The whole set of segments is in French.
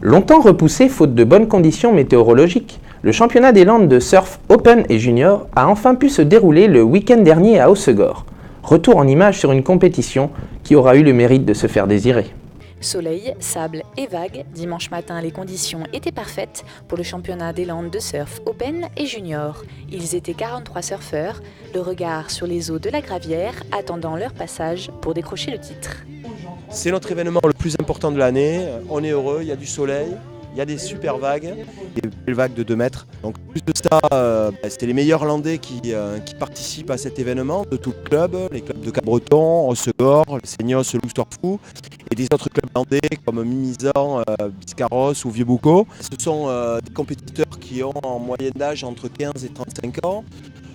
Longtemps repoussé faute de bonnes conditions météorologiques, le championnat des Landes de surf Open et Junior a enfin pu se dérouler le week-end dernier à Hossegor. Retour en images sur une compétition qui aura eu le mérite de se faire désirer. Soleil, sable et vagues, dimanche matin les conditions étaient parfaites pour le championnat des Landes de surf Open et Junior. Ils étaient 43 surfeurs, le regard sur les eaux de la Gravière attendant leur passage pour décrocher le titre. C'est notre événement le plus important de l'année, on est heureux, il y a du soleil, il y a des super vagues, des belles vagues de 2 mètres. Donc plus de ça, c'était les meilleurs Landais qui participent à cet événement, de tout le club, les clubs de Cabreton, Hossegor, le Seignos, le Lousterfou, et des autres clubs landais comme Mimizan, Biscarrosse ou Vieux-Boucau. Ce sont des compétiteurs qui ont en moyenne d'âge entre 15 et 35 ans.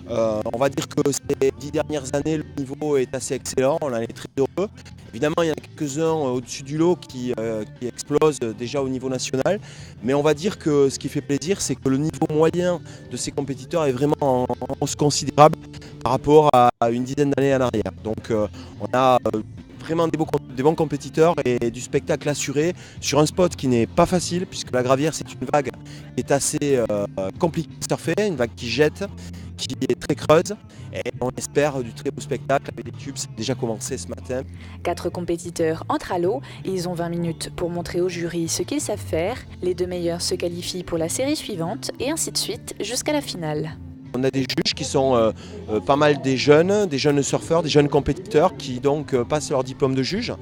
On va dire que ces 10 dernières années, le niveau est assez excellent, on en est très heureux. Évidemment, il y en a quelques-uns au-dessus du lot qui explosent déjà au niveau national, mais on va dire que ce qui fait plaisir, c'est que le niveau moyen de ces compétiteurs est vraiment en hausse considérable par rapport à une dizaine d'années en arrière. Donc on a vraiment des bons compétiteurs et du spectacle assuré sur un spot qui n'est pas facile, puisque la Gravière, c'est une vague qui est assez compliquée à surfer, une vague qui jette, qui est très creuse, et on espère du très beau spectacle avec des tubes. C'est déjà commencé ce matin. 4 compétiteurs entrent à l'eau, ils ont 20 minutes pour montrer au jury ce qu'ils savent faire. Les 2 meilleurs se qualifient pour la série suivante et ainsi de suite jusqu'à la finale. On a des juges qui sont pas mal des jeunes surfeurs, des jeunes compétiteurs qui donc passent leur diplôme de juge.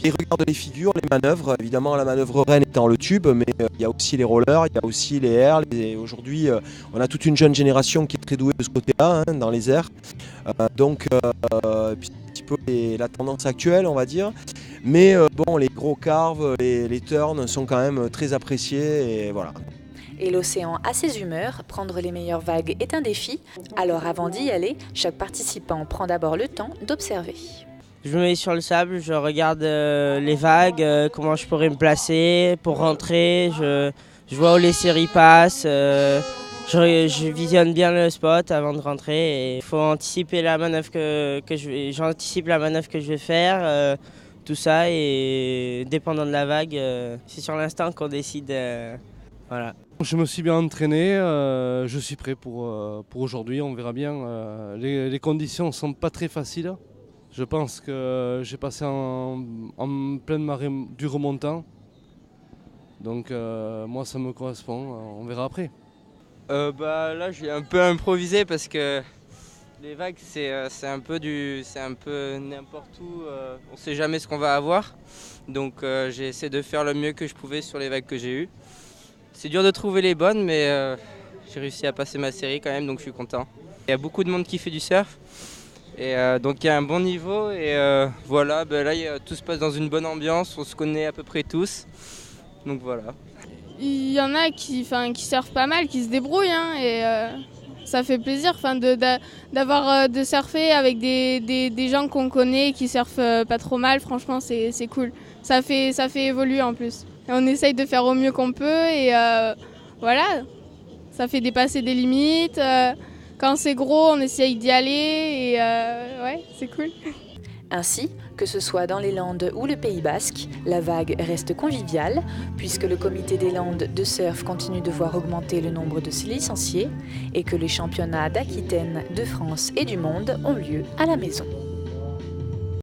Ils regardent les figures, les manœuvres, évidemment la manœuvre reine étant le tube, mais il y a aussi les rollers, il y a aussi les airs. Aujourd'hui, on a toute une jeune génération qui est très douée de ce côté-là, dans les airs. Donc, puis c'est un petit peu la tendance actuelle, on va dire. Mais bon, les gros carves, les turns sont quand même très appréciés, et voilà. Et l'océan a ses humeurs, prendre les meilleures vagues est un défi. Alors avant d'y aller, chaque participant prend d'abord le temps d'observer. Je me mets sur le sable, je regarde les vagues, comment je pourrais me placer pour rentrer. Je vois où les séries passent, je visionne bien le spot avant de rentrer. Il faut anticiper la manœuvre j'anticipe la manœuvre que je vais faire, tout ça, et dépendant de la vague, c'est sur l'instant qu'on décide. Voilà. Je me suis bien entraîné, je suis prêt pour aujourd'hui, on verra bien. Les conditions ne sont pas très faciles. Je pense que j'ai passé en pleine marée du remontant. Donc moi ça me correspond, on verra après. Là j'ai un peu improvisé parce que les vagues c'est un peu n'importe où, on ne sait jamais ce qu'on va avoir. Donc j'ai essayé de faire le mieux que je pouvais sur les vagues que j'ai eues. C'est dur de trouver les bonnes, mais j'ai réussi à passer ma série quand même, donc je suis content. Il y a beaucoup de monde qui fait du surf, et donc il y a un bon niveau, et voilà, là tout se passe dans une bonne ambiance, on se connaît à peu près tous, donc voilà. Il y en a qui surfent pas mal, qui se débrouillent, et ça fait plaisir de surfer avec des gens qu'on connaît qui surfent pas trop mal, franchement c'est cool. Ça fait évoluer en plus. Et on essaye de faire au mieux qu'on peut et voilà, ça fait dépasser des limites. Quand c'est gros, on essaye d'y aller et ouais, c'est cool. Ainsi, que ce soit dans les Landes ou le Pays Basque, la vague reste conviviale puisque le comité des Landes de surf continue de voir augmenter le nombre de ses licenciés et que les championnats d'Aquitaine, de France et du monde ont lieu à la maison.